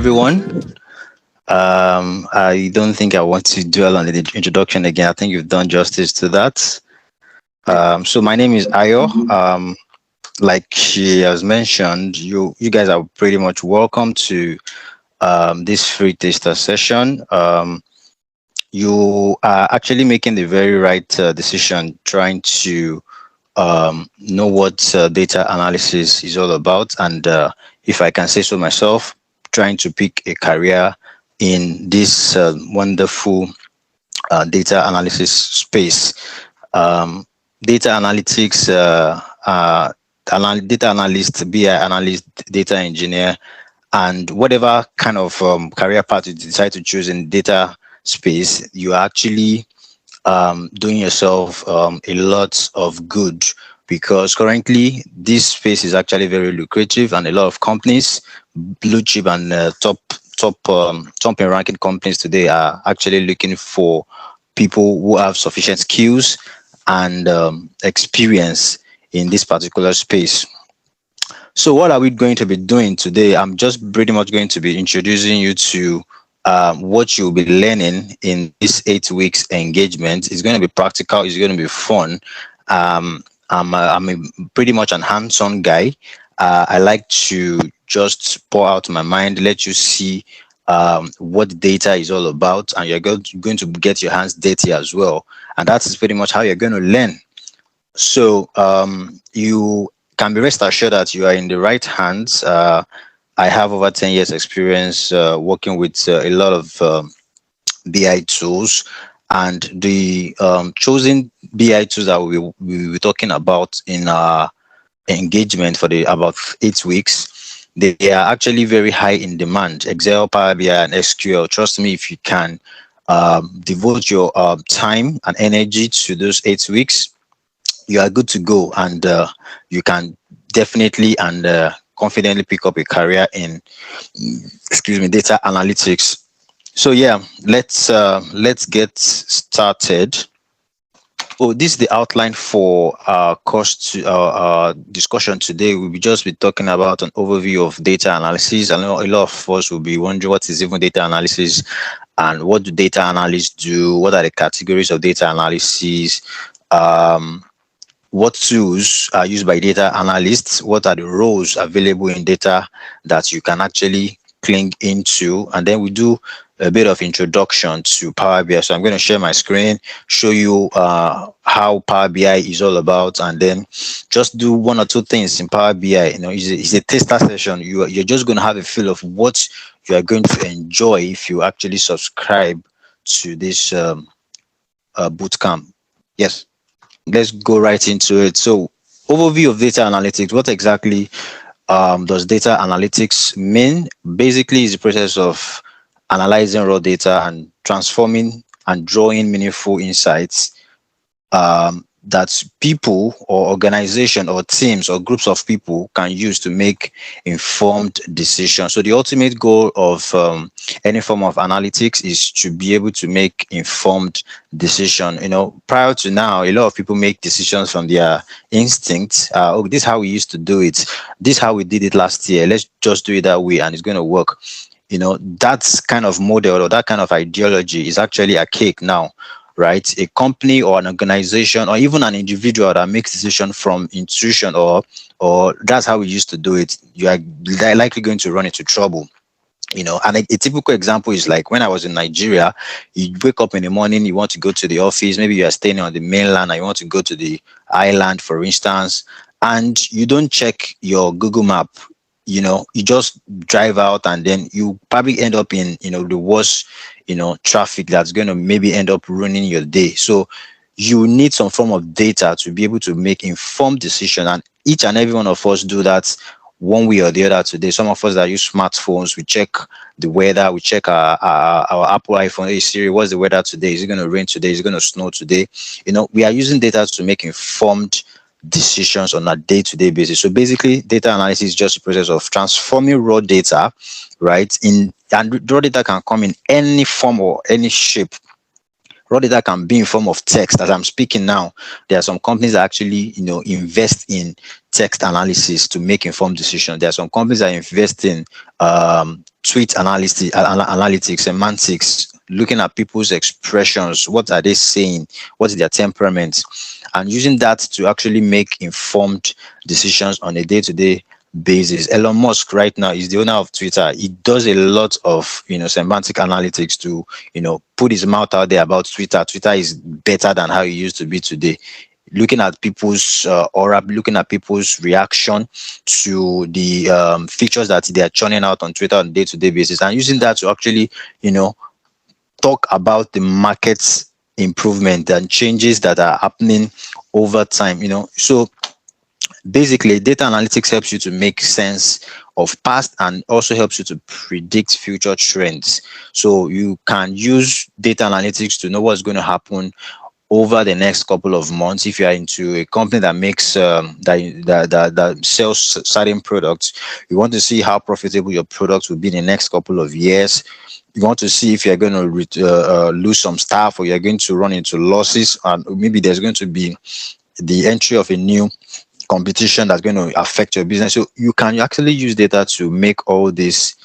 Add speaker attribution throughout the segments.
Speaker 1: everyone. I don't think I want to dwell on the introduction again. I think you've done justice to that. So my name is Ayo. Like she has mentioned, you guys are pretty much welcome to this free taster session. You are actually making the very right decision, trying to know what data analysis is all about, and if I can say so myself, trying to pick a career in this wonderful data analysis space. Um, Data analytics, data analyst, BI analyst, data engineer, and whatever kind of career path you decide to choose in data space, you are actually doing yourself a lot of good, because currently this space is actually very lucrative, and a lot of companies, blue chip and top and ranking companies today, are actually looking for people who have sufficient skills and experience in this particular space. So what are we going to be doing today? I'm just pretty much going to be introducing you to what you'll be learning in this 8 weeks engagement. It's going to be practical. It's going to be fun. I'm pretty much an hands-on guy. I like to just pour out my mind, let you see what data is all about, and you're going to get your hands dirty as well. And that's pretty much how you're going to learn. So you can be rest assured that you are in the right hands. I have over 10 years experience working with a lot of BI tools, and the chosen BI tools that we'll be talking about in our engagement for the about 8 weeks, they are actually very high in demand. Excel, Power BI, and SQL. Trust me, if you can devote your time and energy to those 8 weeks, you are good to go, and you can definitely and confidently pick up a career in, excuse me, data analytics. So yeah, let's get started. Oh, this is the outline for our discussion today. We'll just be talking about an overview of data analysis. I know a lot of us will be wondering what is even data analysis, and what do data analysts do? What are the categories of data analysis? What tools are used by data analysts? What are the roles available in data that you can actually cling into? And then we do a bit of introduction to Power BI. So I'm going to share my screen, show you how Power BI is all about, and then just do one or two things in Power BI. You know, it's a tester session. You're just going to have a feel of what you are going to enjoy if you actually subscribe to this bootcamp. Yes. Let's go right into it. So, overview of data analytics. What exactly does data analytics mean? Basically, it's the process of analyzing raw data and transforming and drawing meaningful insights that people or organization or teams or groups of people can use to make informed decisions. So the ultimate goal of any form of analytics is to be able to make informed decision. You know, prior to now, a lot of people make decisions from their instincts. Oh, this is how we used to do it. This is how we did it last year. Let's just do it that way, and it's going to work. You know, that kind of model or that kind of ideology is actually archaic now, right? A company or an organization or even an individual that makes decision from intuition or that's how we used to do it, you are likely going to run into trouble. You know, and a typical example is like when I was in Nigeria. You wake up in the morning, you want to go to the office, maybe you are staying on the mainland and you want to go to the island, for instance, and you don't check your Google map. You know, you just drive out, and then you probably end up in, you know, the worst, you know, traffic that's going to maybe end up ruining your day. So you need some form of data to be able to make informed decision, and each and every one of us do that one way or the other today. Some of us that use smartphones, we check the weather, we check our Apple iPhone. Hey Siri, what's the weather today? Is it going to rain today? Is it going to snow today? You know, we are using data to make informed decisions on a day-to-day basis. So basically, data analysis is just a process of transforming raw data, right? And raw data can come in any form or any shape. Raw data can be in form of text. As I'm speaking now, there are some companies that actually, you know, invest in text analysis to make informed decisions. There are some companies that invest in tweet analytics, semantics, looking at people's expressions, what are they saying, what is their temperament, and using that to actually make informed decisions on a day-to-day basis. Elon Musk right now is the owner of Twitter. He does a lot of semantic analytics to put his mouth out there about Twitter. Twitter is better than how it used to be today. Looking at people's aura, looking at people's reaction to the features that they are churning out on Twitter on a day-to-day basis, and using that to actually talk about the market's improvement and changes that are happening over time. So basically, data analytics helps you to make sense of past and also helps you to predict future trends. So you can use data analytics to know what's going to happen over the next couple of months. If you are into a company that makes that sells certain products, you want to see how profitable your product will be in the next couple of years. You want to see if you're going to lose some staff, or you're going to run into losses, and maybe there's going to be the entry of a new competition that's going to affect your business. So you can actually use data to make all these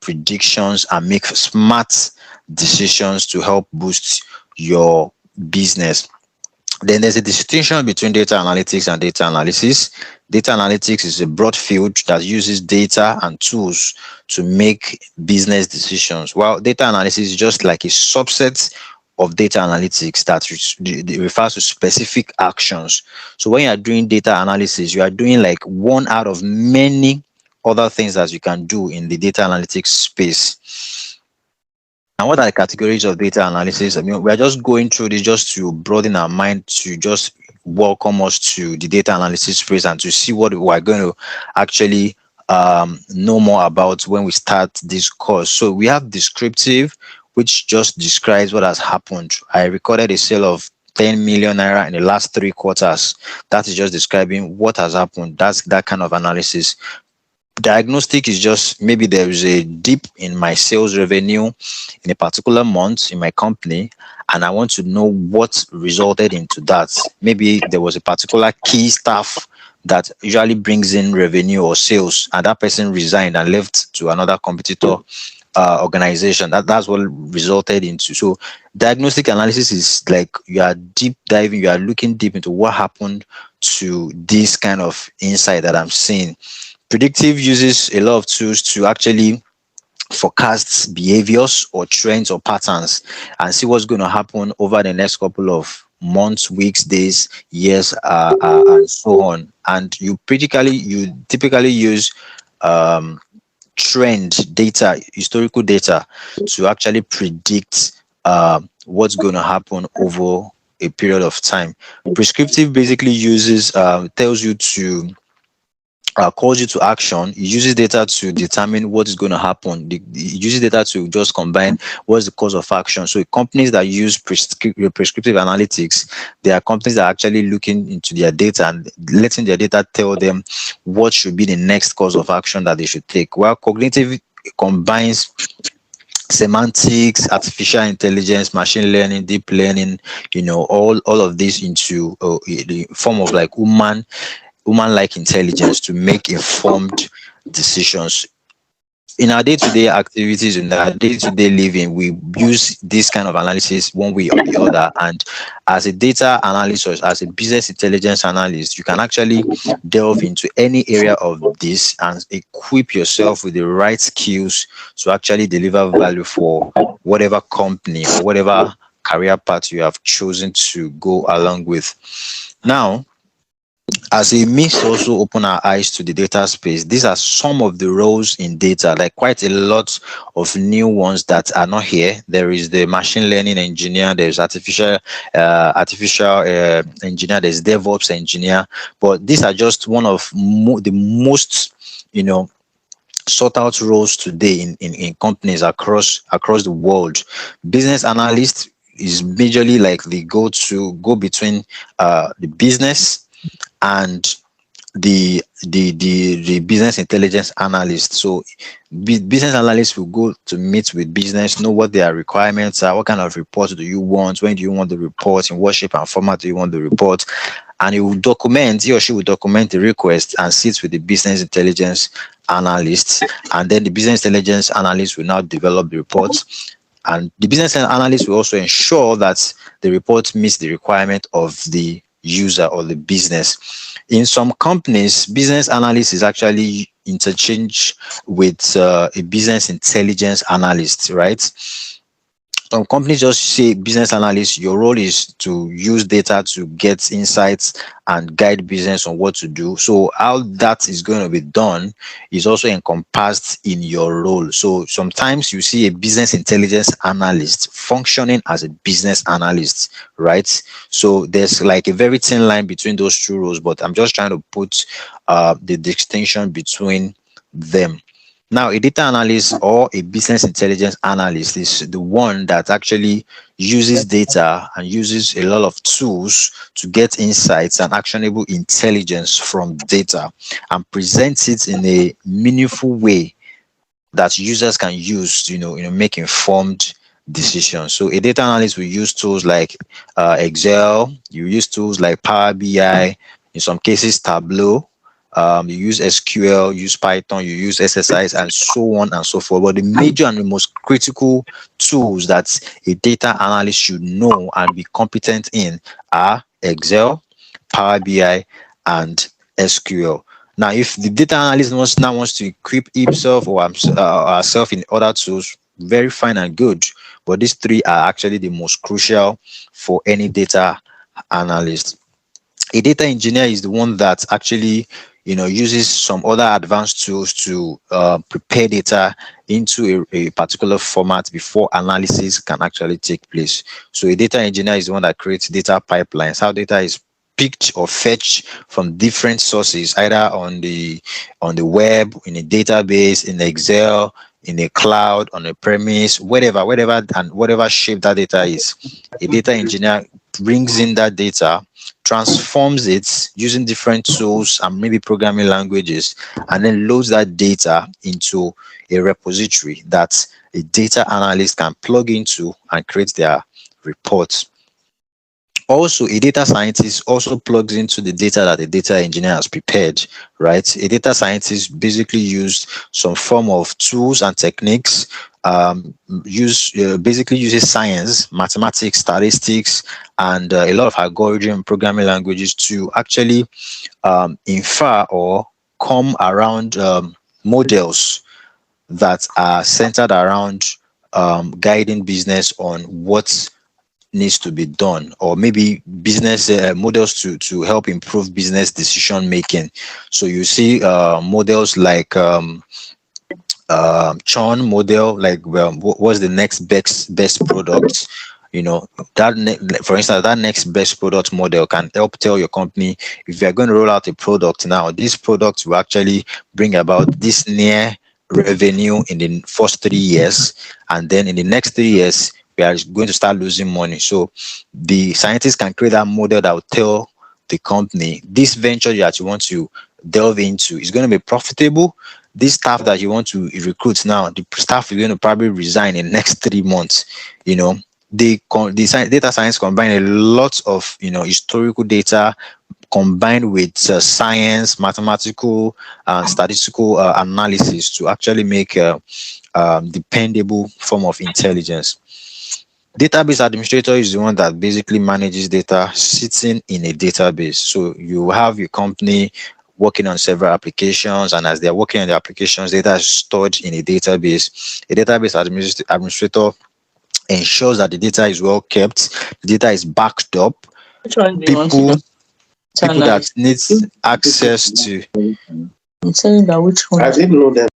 Speaker 1: predictions and make smart decisions to help boost your business. Then there's a distinction between data analytics and data analysis. Data analytics is a broad field that uses data and tools to make business decisions, while data analysis is just like a subset of data analytics that refers to specific actions. So when you are doing data analysis, you are doing like one out of many other things that you can do in the data analytics space. And what are the categories of data analysis? I mean, we're just going through this just to broaden our mind, to just welcome us to the data analysis space and to see what we're going to actually know more about when we start this course. So we have descriptive, which just describes what has happened. I recorded a sale of 10 million naira in the last 3 quarters. That is just describing what has happened. That's that kind of analysis. Diagnostic is just maybe there is a dip in my sales revenue in a particular month in my company, and I want to know what resulted into that. Maybe there was a particular key staff that usually brings in revenue or sales, and that person resigned and left to another competitor organization. That's what resulted into. So diagnostic analysis is like you are deep diving, you are looking deep into what happened to this kind of insight that I'm seeing. Predictive uses a lot of tools to actually forecast behaviors or trends or patterns and see what's going to happen over the next couple of months, weeks, days, years, and so on. And you typically use trend data, historical data, to actually predict what's going to happen over a period of time. Prescriptive basically uses tells you to calls you to action. It uses data to determine what is going to happen. It uses data to just combine what's the cause of action. So companies that use prescriptive analytics, they are companies that are actually looking into their data and letting their data tell them what should be the next course of action that they should take. While cognitive combines semantics, artificial intelligence, machine learning, deep learning, all of this into the form of like human-like intelligence to make informed decisions. In our day-to-day activities, in our day-to-day living, we use this kind of analysis one way or the other. And as a data analyst or as a business intelligence analyst, you can actually delve into any area of this and equip yourself with the right skills to actually deliver value for whatever company or whatever career path you have chosen to go along with. Now, as a means to also open our eyes to the data space, these are some of the roles in data, like quite a lot of new ones that are not here. There is the machine learning engineer, there's artificial engineer, there's DevOps engineer, but these are just one of the most, sought out roles today in companies across the world. Business analyst is majorly like the go between the business and the business intelligence analyst. So business analysts will go to meet with business, know what their requirements are, what kind of report do you want, when do you want the report, in what shape and format do you want the report, and he or she will document the request and sit with the business intelligence analyst, and then the business intelligence analyst will now develop the reports, and the business analyst will also ensure that the report meets the requirement of the user or the business. In some companies, business analyst is actually interchanged with a business intelligence analyst, right? Some companies just say business analyst, your role is to use data to get insights and guide business on what to do. So how that is going to be done is also encompassed in your role. So sometimes you see a business intelligence analyst functioning as a business analyst, right? So there's like a very thin line between those two roles, but I'm just trying to put the distinction between them. Now, a data analyst or a business intelligence analyst is the one that actually uses data and uses a lot of tools to get insights and actionable intelligence from data and presents it in a meaningful way that users can use to, make informed decisions. So a data analyst will use tools like Excel, you use tools like Power BI, in some cases Tableau, you use SQL, use Python, you use SSIs, and so on and so forth. But the major and the most critical tools that a data analyst should know and be competent in are Excel, Power BI, and SQL. Now, if the data analyst wants to equip himself or herself in other tools, very fine and good. But these three are actually the most crucial for any data analyst. A data engineer is the one that actually uses some other advanced tools to prepare data into a particular format before analysis can actually take place. So a data engineer is the one that creates data pipelines, how data is picked or fetched from different sources, either on the web, in a database, in Excel, in a cloud, on a premise, whatever shape that data is. A data engineer brings in that data, transforms it using different tools and maybe programming languages, and then loads that data into a repository that a data analyst can plug into and create their reports. Also, a data scientist also plugs into the data that the data engineer has prepared, right? A data scientist basically used some form of tools and techniques, basically uses science, mathematics, statistics, and a lot of algorithm programming languages to actually infer or come around models that are centered around guiding business on what needs to be done, or maybe business models to help improve business decision making. So you see models like churn model, like what's the next best product. For instance, that next best product model can help tell your company, if you're going to roll out a product now, this product will actually bring about this near revenue in the first 3 years, and then in the next 3 years we are going to start losing money. So the scientists can create that model that will tell the company, this venture that you want to delve into is going to be profitable. This staff that you want to recruit now, the staff is going to probably resign in the next 3 months. The data science combine a lot of historical data combined with science, mathematical and statistical analysis to actually make a dependable form of intelligence. Database administrator is the one that basically manages data sitting in a database. So you have your company working on several applications, and as they're working on the applications, data is stored in a database. A database administrator ensures that the data is well kept, the data is backed up. People that needs access to.
Speaker 2: I'm saying that which one?
Speaker 3: I didn't know that.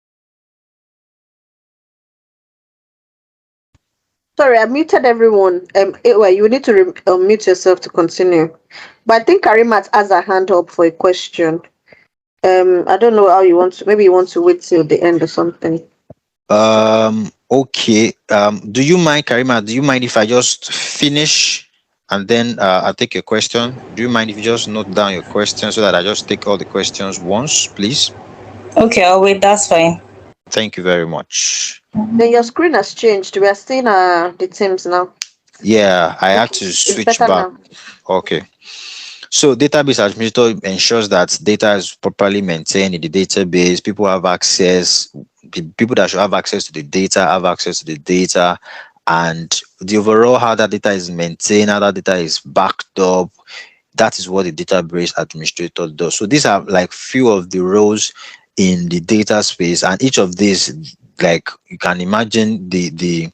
Speaker 2: Sorry, I muted everyone. You need to mute yourself to continue. But I think Karimat has a hand up for a question. I don't know how you want to. Maybe you want to wait till the end or something.
Speaker 1: Okay. Do you mind, Karima? Do you mind if I just finish and then I'll take your question? Do you mind if you just note down your question so that I just take all the questions once, please?
Speaker 4: Okay, I'll wait. That's fine.
Speaker 1: Thank you very much.
Speaker 2: Then your screen has changed. We are seeing the teams now.
Speaker 1: Yeah, I had to switch back.
Speaker 2: Now.
Speaker 1: Okay. So database administrator ensures that data is properly maintained in the database. People have access. The people that should have access to the data have access to the data, and the overall how that data is maintained, how that data is backed up. That is what the database administrator does. So these are like few of the roles in the data space, and each of these, like you can imagine the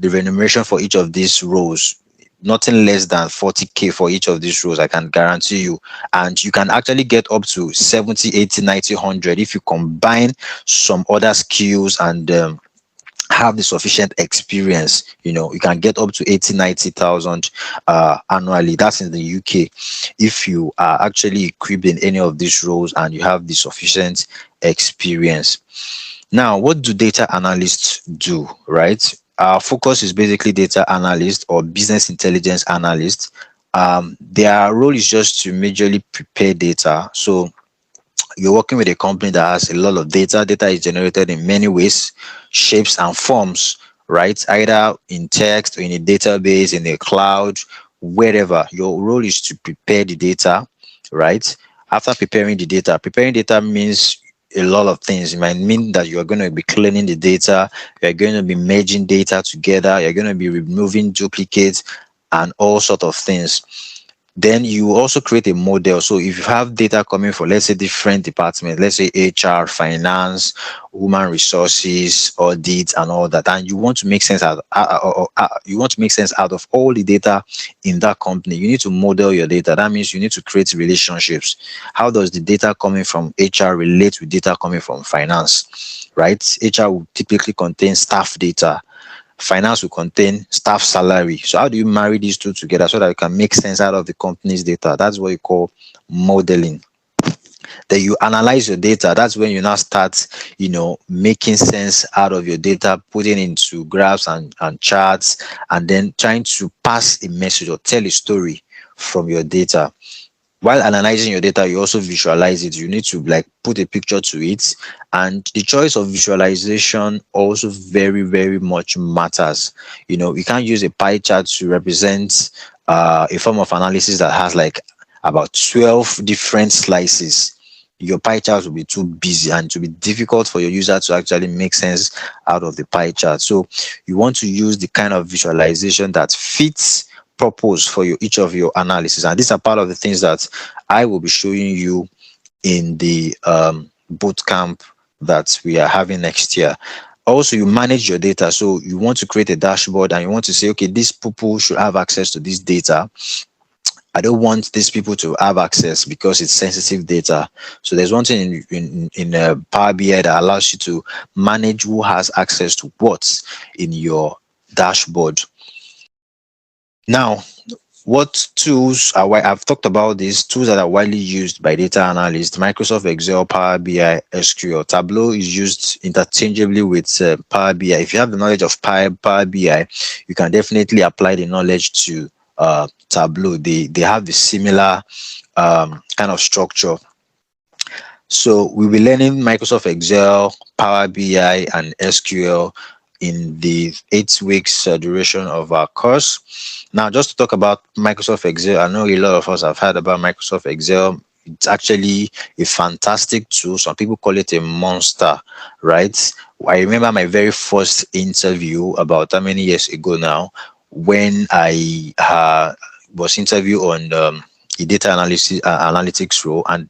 Speaker 1: remuneration for each of these roles, nothing less than 40K for each of these roles, I can guarantee you. And you can actually get up to 70, 80, 90, 100 if you combine some other skills and have the sufficient experience. You can get up to 80, 90,000 annually. That's in the UK. If you are actually equipped in any of these roles and you have the sufficient experience. Now, what do data analysts do, right? Our focus is basically data analyst or business intelligence analyst. Their role is just to majorly prepare data. So you're working with a company that has a lot of data. Data is generated in many ways, shapes, and forms, right? Either in text or in a database, in a cloud, wherever. Your role is to prepare the data, right? After preparing data means a lot of things. It might mean that you are going to be cleaning the data, you're going to be merging data together, you're going to be removing duplicates and all sort of things. Then you also create a model. So if you have data coming from, let's say, different departments, let's say HR, finance, human resources, audit, and all that, and you want to make sense you want to make sense out of all the data in that company, you need to model your data. That means you need to create relationships. How does the data coming from HR relate with data coming from finance, right? HR will typically contain staff data, finance will contain staff salary. So how do you marry these two together so that you can make sense out of the company's data? That's what you call modeling. Then you analyze your data. That's when you now start, making sense out of your data, putting into graphs and charts, and then trying to pass a message or tell a story from your data. While analyzing your data, you also visualize it. You need to like put a picture to it, and the choice of visualization also very, very much matters. You can't use a pie chart to represent a form of analysis that has like about 12 different slices. Your pie chart will be too busy and it will be difficult for your user to actually make sense out of the pie chart. So you want to use the kind of visualization that fits purpose for each of your analysis, and these are part of the things that I will be showing you in the boot camp that we are having next year. Also, you manage your data. So you want to create a dashboard and you want to say, okay, these people should have access to this data. I don't want these people to have access because it's sensitive data. So there's one thing in Power BI that allows you to manage who has access to what in your dashboard. Now, what tools are I've talked about these tools that are widely used by data analysts: Microsoft Excel, Power BI, SQL. Tableau is used interchangeably with Power BI. If you have the knowledge of Power BI, you can definitely apply the knowledge to Tableau. They have the similar kind of structure. So we'll be learning Microsoft Excel, Power BI, and SQL in the 8 weeks duration of our course. Now, just to talk about Microsoft Excel, I know a lot of us have heard about Microsoft Excel. It's actually a fantastic tool. Some people call it a monster, right? I remember my very first interview about how many years ago now, when I was interviewed on a data analytics role, and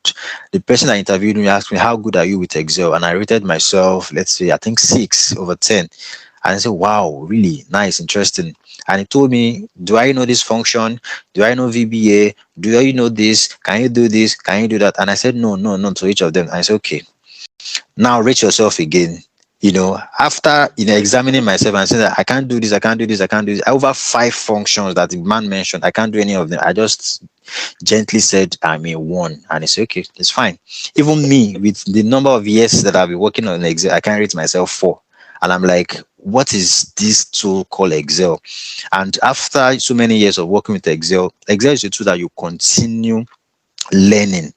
Speaker 1: the person that interviewed me asked me, how good are you with Excel? And I rated myself, let's say, I think 6/10. And I said, wow, really nice, interesting. And he told me, do I know this function? Do I know VBA? Do I know this? Can you do this? Can you do that? And I said, no, to each of them. And I said, okay, now rate yourself again. After examining myself and saying that I can't do this, I can't do this, I can't do this, over 5 functions that the man mentioned, I can't do any of them. I just gently said I'm a 1, and it's okay, it's fine. Even me, with the number of years that I've been working on Excel, I can rate myself 4, and I'm like, what is this tool called Excel? And after so many years of working with Excel is a tool that you continue learning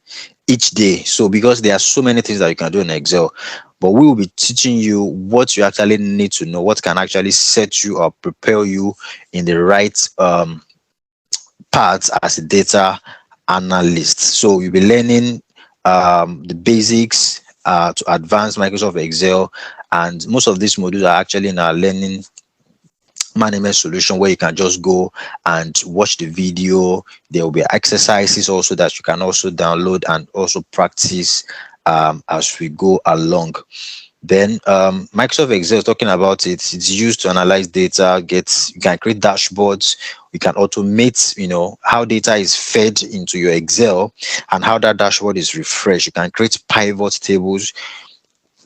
Speaker 1: each day. So because there are so many things that you can do in Excel, but we will be teaching you what you actually need to know, what can actually set you up, prepare you in the right part as a data analyst. So you'll be learning the basics to advanced Microsoft Excel, and most of these modules are actually in our learning management solution, where you can just go and watch the video. There will be exercises also that you can also download and also practice as we go along. Then Microsoft Excel, talking about it, it's used to analyze data, you can create dashboards, you can automate, how data is fed into your Excel and how that dashboard is refreshed. You can create pivot tables.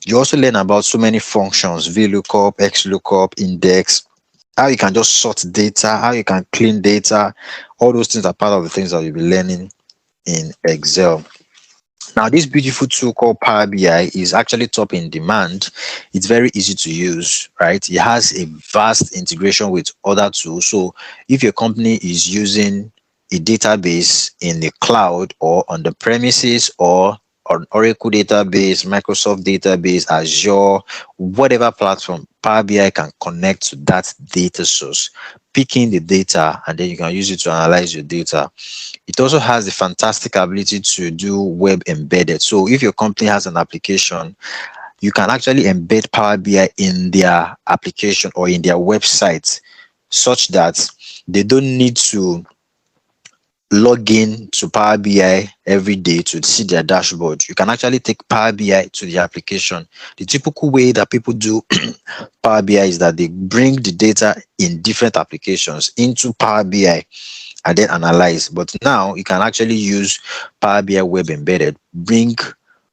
Speaker 1: You also learn about so many functions: VLOOKUP, XLOOKUP, index, how you can just sort data, how you can clean data. All those things are part of the things that you'll be learning in Excel. Now, this beautiful tool called Power BI is actually top in demand. It's very easy to use, right? It has a vast integration with other tools. So if your company is using a database in the cloud or on the premises, or on Oracle database, Microsoft database, Azure, whatever platform, Power BI can connect to that data source, pick in the data, and then you can use it to analyze your data. It also has the fantastic ability to do web embedded. So if your company has an application, you can actually embed Power BI in their application or in their website, such that they don't need to log in to Power BI every day to see their dashboard. You can actually take Power BI to the application. The typical way that people do Power BI is that they bring the data in different applications into Power BI and then analyze. But now you can actually use Power BI web embedded, bring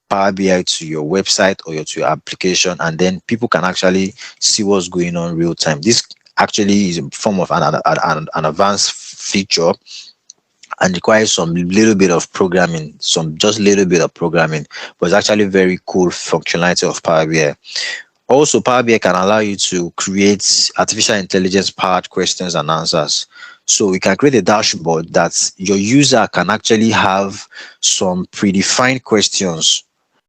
Speaker 1: Power BI to your website or to your application, and then people can actually see what's going on real time. This actually is a form of an advanced feature and requires some little bit of programming, just little bit of programming, but it's actually very cool functionality of Power BI. Also, Power BI can allow you to create artificial intelligence powered questions and answers. So you can create a dashboard that your user can actually have some predefined questions.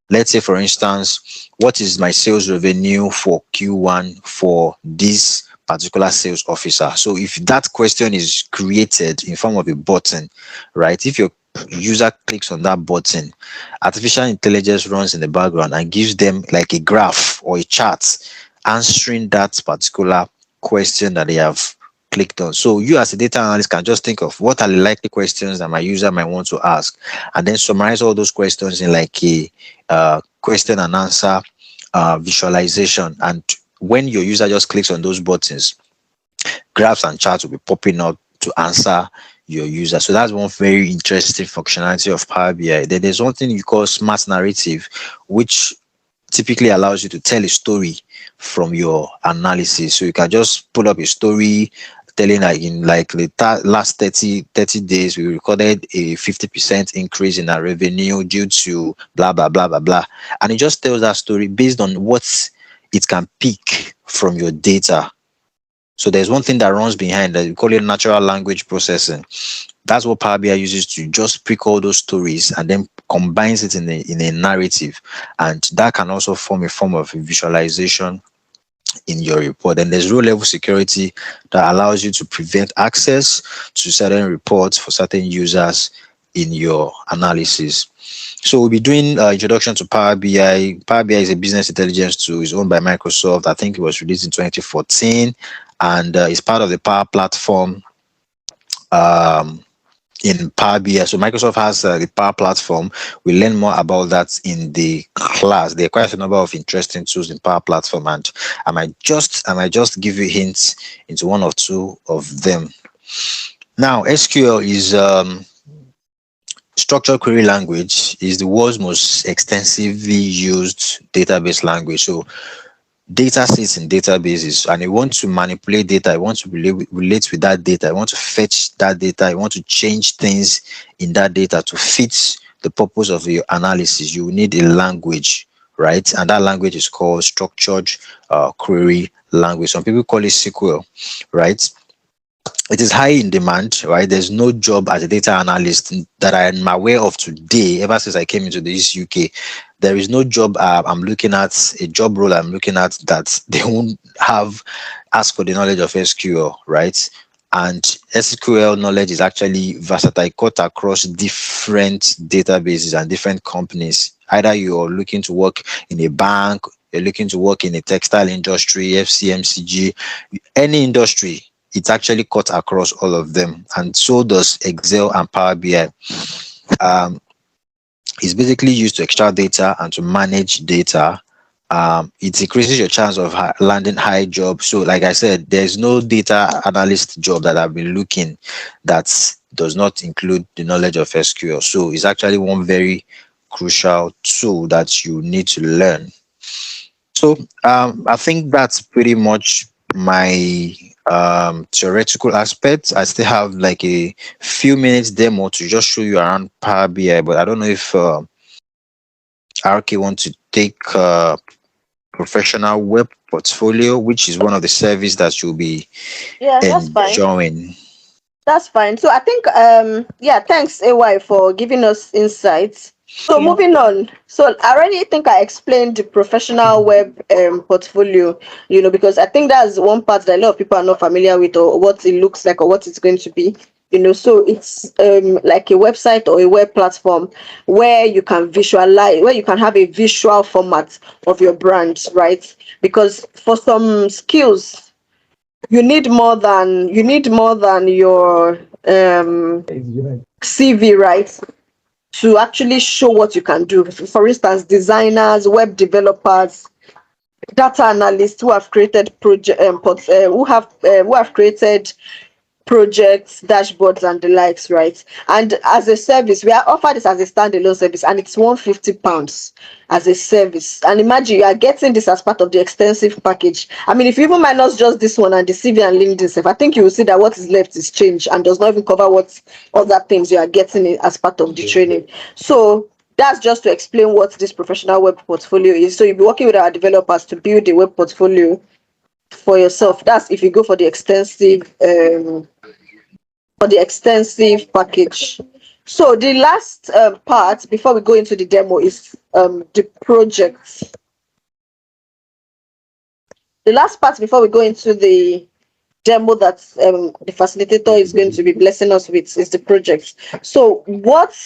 Speaker 1: Let's say, for instance, what is my sales revenue for Q1 for this particular sales officer? So if that question is created in form of a button, right? If your user clicks on that button, artificial intelligence runs in the background and gives them like a graph or a chart answering that particular question that they have clicked on. So you as a data analyst can just think of what are the likely questions that my user might want to ask, and then summarize all those questions in like a question and answer visualization. And when your user just clicks on those buttons, graphs and charts will be popping up to answer your user. So that's one very interesting functionality of Power BI. Then there's one thing you call smart narrative, which typically allows you to tell a story from your analysis. So you can just pull up a story telling that in like the last 30 days, we recorded a 50% increase in our revenue due to blah, blah, blah, blah, blah. And it just tells that story based on what it can pick from your data. So there's one thing that runs behind that we call it natural language processing. That's what Power BI uses to just pick all those stories and then combines it in a narrative. And that can also form a form of visualization in your report. And there's row level security that allows you to prevent access to certain reports for certain users in your analysis. So we'll be doing introduction to Power BI. Power BI is a business intelligence tool. It's owned by Microsoft. I think it was released in 2014, and it's part of the Power Platform in Power BI. So Microsoft has the Power Platform. We learn more about that in the class. There are quite a number of interesting tools in Power Platform, and I might just give you hints into one or two of them. Now, SQL is structured query language, is the world's most extensively used database language. So data sits in databases, and you want to manipulate data, you want to relate with that data, you want to fetch that data, you want to change things in that data to fit the purpose of your analysis. You need a language, right? And that language is called structured query language. Some people call it SQL, right? It is high in demand, right? There's no job as a data analyst that I am aware of today, ever since I came into this UK. There is no job I'm looking at, a job role I'm looking at, that they won't have asked for the knowledge of SQL, right? And SQL knowledge is actually versatile, cut across different databases and different companies. Either you're looking to work in a bank, you're looking to work in a textile industry, FCMCG, any industry, it's actually cut across all of them. And so does Excel and Power BI. Um, it's basically used to extract data and to manage data. It increases your chance of landing high job. So, like I said, there's no data analyst job that I've been looking that does not include the knowledge of SQL. So, it's actually one very crucial tool that you need to learn. So, I think that's pretty much my theoretical aspects. I still have like a few minutes demo to just show you around Power BI, but I don't know if RK want to take professional web portfolio, which is one of the service that you'll be
Speaker 2: Yeah, that's fine.
Speaker 1: enjoying.
Speaker 2: That's fine. So I think yeah, thanks AY for giving us insights. So
Speaker 4: Yeah.
Speaker 2: moving on. So I already think I explained the professional web portfolio, because I think that's one part that a lot of people are not familiar with, or what it looks like, or what it's going to be. So it's like a website or a web platform where you can visualize, where you can have a visual format of your brand, right? Because for some skills, you need more than your CV, right? To actually show what you can do. For instance, designers, web developers, data analysts who have created who have created projects, dashboards, and the likes, right? And as a service, we are offered this as a standalone service, and it's £150 as a service. And imagine you are getting this as part of the extensive package. I mean, if you even minus just this one and the CV and LinkedIn stuff, I think you will see that what is left is change and does not even cover what other things you are getting as part of the training. So that's just to explain what this professional web portfolio is. So you'll be working with our developers to build a web portfolio for yourself. That's if you go for the extensive package. So the last part before we go into the demo is the project. The last part before we go into the demo that the facilitator is going to be blessing us with is the project. So what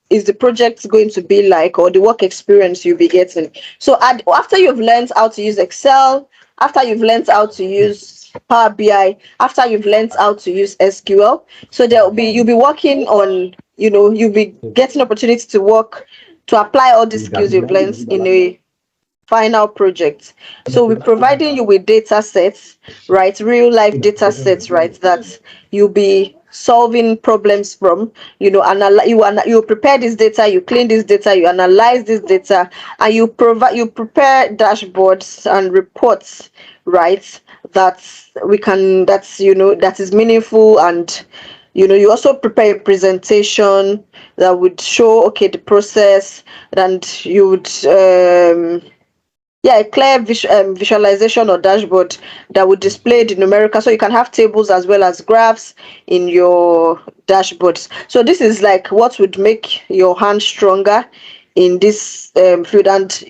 Speaker 2: is the project going to be like, or the work experience you'll be getting? So after you've learned how to use Excel, after you've learned how to use Power BI, after you've learned how to use SQL, so you'll be working on, you'll be getting opportunity to work, to apply all these skills you've learned in a final project. So we're providing you with data sets, right? Real life data sets, right? That you'll be solving problems from. You prepare this data, you clean this data, you analyze this data, and you prepare dashboards and reports, right? That is meaningful, and you also prepare a presentation that would show, okay, the process, and you would a clear visualization or dashboard that would display the numerical, so you can have tables as well as graphs in your dashboards. So this is like what would make your hand stronger in this field. And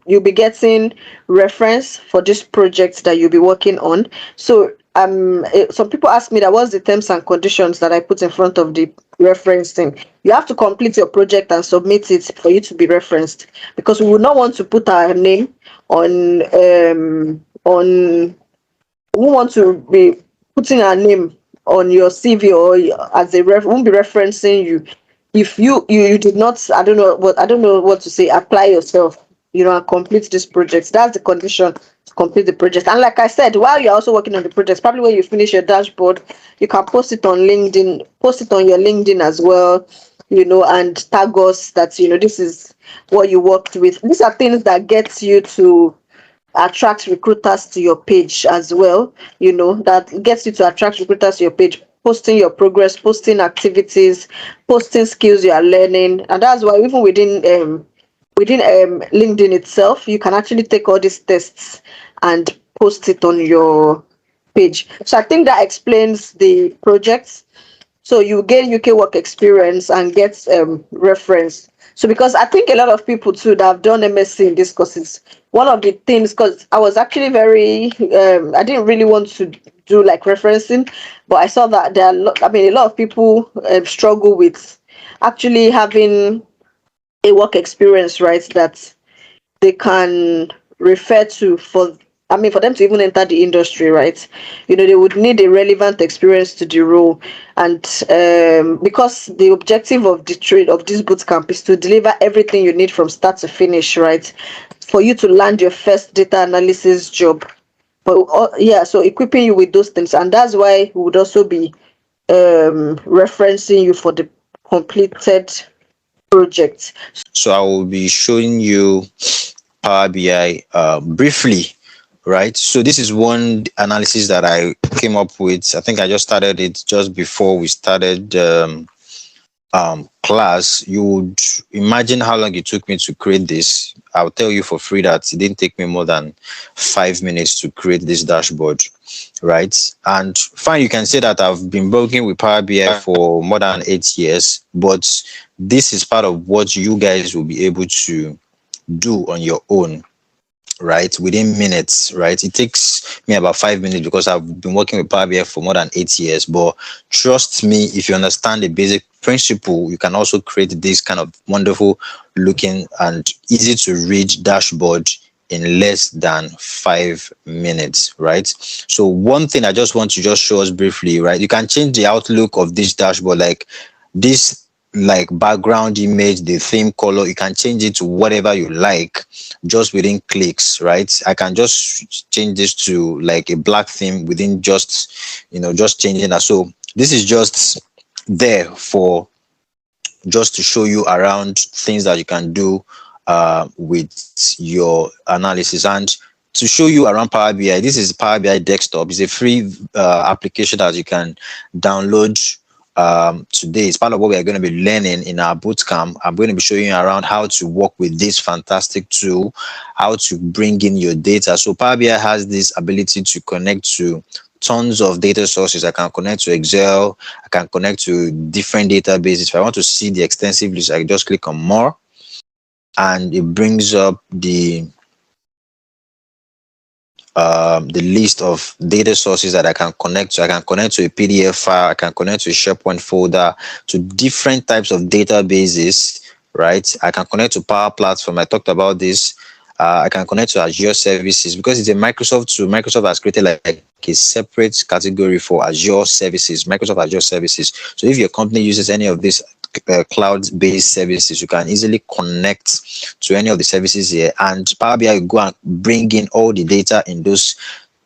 Speaker 2: you'll be getting reference for this project that you'll be working on. So some people ask me that what's the terms and conditions that I put in front of the referencing. You have to complete your project and submit it for you to be referenced, because we would not want to put our name on we want to be putting our name on your CV, or as a won't be referencing you if you did not, I don't know what to say, apply yourself, and complete this project. That's the condition to complete the project. And like I said, while you're also working on the project, probably when you finish your dashboard, you can post it on LinkedIn, post it on your LinkedIn as well, and tag us that this is what you worked with. These are things that get you to attract recruiters to your page as well. That gets you to attract recruiters to your page, posting your progress, posting activities, posting skills you are learning. And that's why even within LinkedIn itself, you can actually take all these tests and post it on your page. So I think that explains the project. So you gain UK work experience and get reference. So because I think a lot of people too that have done MSc in these courses, one of the things, because I was actually I didn't really want to do like referencing, but I saw that there are a lot of people struggle with actually having a work experience, right? That they can refer to for them to even enter the industry, right? They would need a relevant experience to the role. And because the objective of the trade of this boot camp is to deliver everything you need from start to finish, right? For you to land your first data analysis job. But yeah, so equipping you with those things, and that's why we would also be referencing you for the completed project.
Speaker 1: So I will be showing you Power BI briefly, right? So this is one analysis that I came up with. I think I just started it just before we started class. You would imagine how long it took me to create this. I'll tell you for free that it didn't take me more than 5 minutes to create this dashboard, right? And fine, you can say that I've been working with Power BI for more than 8 years, but this is part of what you guys will be able to do on your own, right? Within minutes, right? It takes me about 5 minutes because I've been working with Power BI for more than 8 years. But trust me, if you understand the basic principle, you can also create this kind of wonderful looking and easy to read dashboard in less than 5 minutes, right? So one thing I just want to just show us briefly, right? You can change the outlook of this dashboard, like this, like background image, the theme color, you can change it to whatever you like just within clicks, right? I can just change this to like a black theme within just changing that. So this is just there for just to show you around things that you can do with your analysis. And to show you around Power BI, this is Power BI Desktop. It's a free application that you can download today. It's part of what we are going to be learning in our bootcamp. I'm going to be showing you around how to work with this fantastic tool, how to bring in your data. So Power BI has this ability to connect to tons of data sources. I can connect to Excel. I can connect to different databases. If I want to see the extensive list, I just click on more, and it brings up the list of data sources that I can connect to. I can connect to a PDF file, I can connect to a SharePoint folder, to different types of databases, right? I can connect to Power Platform. I talked about this. I can connect to Azure services because it's a Microsoft tool. Microsoft has created like a separate category for Azure services, Microsoft Azure services. So if your company uses any of these cloud-based services, you can easily connect to any of the services here, and Power BI will go and bring in all the data in those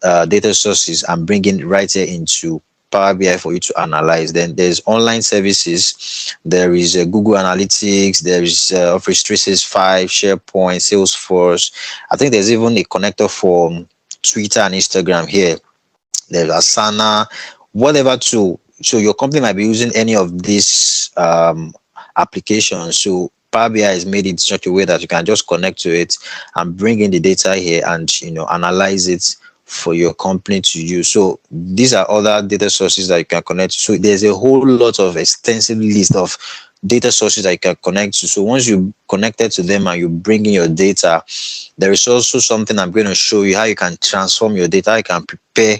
Speaker 1: data sources and bring in right here into Power BI for you to analyze. Then there's online services. There is Google Analytics. There is Office 365, SharePoint, Salesforce. I think there's even a connector for Twitter and Instagram here. There's Asana, whatever tool. So your company might be using any of these applications. So Power BI has made it in such a way that you can just connect to it and bring in the data here and analyze it for your company to use. So these are other data sources that you can connect to. So there's a whole lot of extensive list of data sources that you can connect to. So once you connected to them and you bring in your data, there is also something I'm going to show you how you can transform your data. You can prepare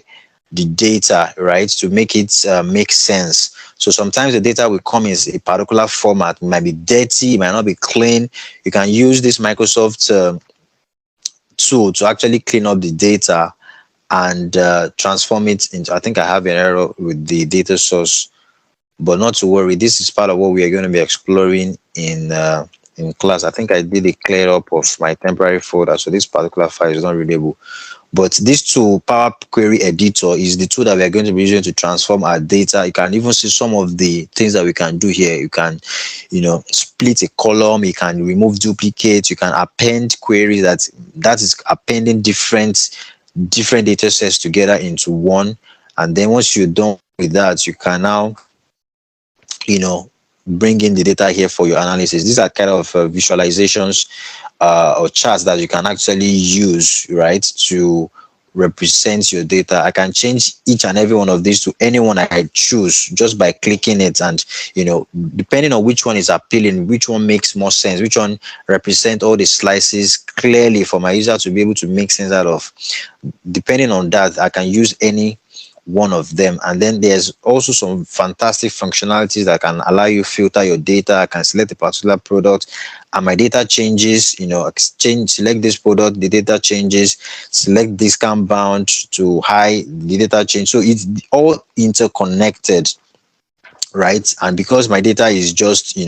Speaker 1: the data, right, to make it make sense. So sometimes the data will come in a particular format. It might be dirty, it might not be clean. You can use this Microsoft tool to actually clean up the data and transform it into, I think I have an error with the data source, but not to worry. This is part of what we are going to be exploring in class. I think I did a clear up of my temporary folder, so this particular file is not readable. But this tool, Power Query Editor, is the tool that we are going to be using to transform our data. You can even see some of the things that we can do here. You can, split a column. You can remove duplicates. You can append queries that is appending different data sets together into one. And then once you're done with that, you can now, bring in the data here for your analysis. These are kind of visualizations or charts that you can actually use, right, to represent your data. I can change each and every one of these to anyone I choose just by clicking it, and depending on which one is appealing, which one makes more sense, which one represent all the slices clearly for my user to be able to make sense out of. Depending on that, I can use any one of them. And then there's also some fantastic functionalities that can allow you filter your data. I can select a particular product and my data changes, select this product, the data changes, select discount bound to high, the data change. So it's all interconnected, right? And because my data is just,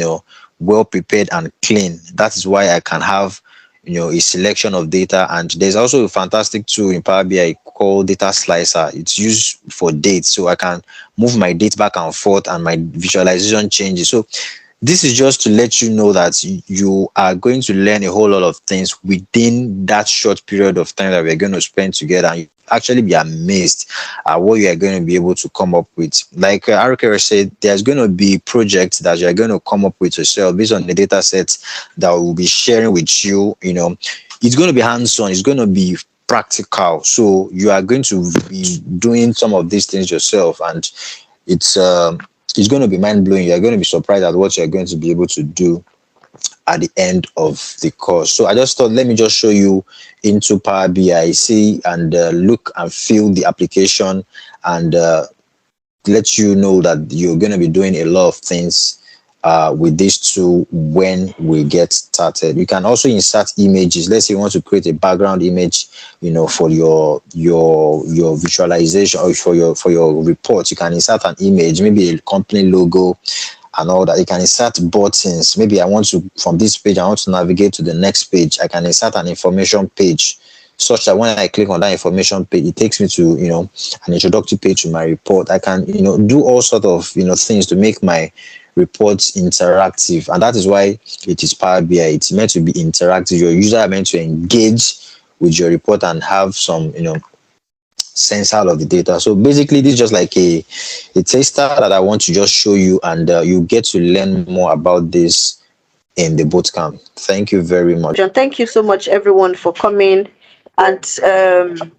Speaker 1: well prepared and clean, that is why I can have, a selection of data. And there's also a fantastic tool in Power BI called Data Slicer. It's used for dates, so I can move my date back and forth and my visualization changes. So this is just to let you know that you are going to learn a whole lot of things within that short period of time that we're going to spend together, and you actually be amazed at what you are going to be able to come up with. Like Arukera said, there's going to be projects that you're going to come up with yourself based on the data sets that we'll be sharing with you. It's going to be hands-on, it's going to be practical, so you are going to be doing some of these things yourself, and it's going to be mind-blowing. You're going to be surprised at what you're going to be able to do at the end of the course. So I just thought, let me just show you into Power BI, see and look and feel the application, and let you know that you're going to be doing a lot of things with this tool when we get started. You can also insert images. Let's say you want to create a background image, for your visualization or for your report. You can insert an image, maybe a company logo and all that. You can insert buttons. Maybe I want to, from this page, I want to navigate to the next page. I can insert an information page, such that when I click on that information page, it takes me to, an introductory page to my report. I can, do all sort of, things to make my reports interactive. And that is why it is Power BI. It's meant to be interactive. Your user are meant to engage with your report and have some, sense out of the data. So basically, this is just like a taster that I want to just show you, and you get to learn more about this in the bootcamp. Thank you very much.
Speaker 2: John, thank you so much, everyone, for coming. And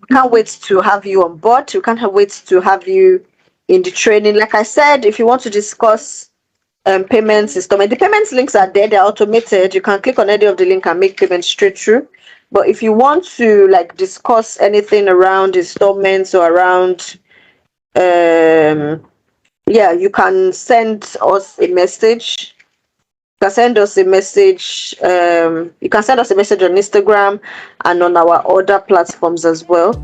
Speaker 2: can't wait to have you on board. We can't wait to have you in the training. Like I said, if you want to discuss payment system, and the payments links are there, they're automated. You can click on any of the link and make payments straight through. But if you want to discuss anything around installments or around you can send us a message. You can send us a message. You can send us a message on Instagram and on our other platforms as well.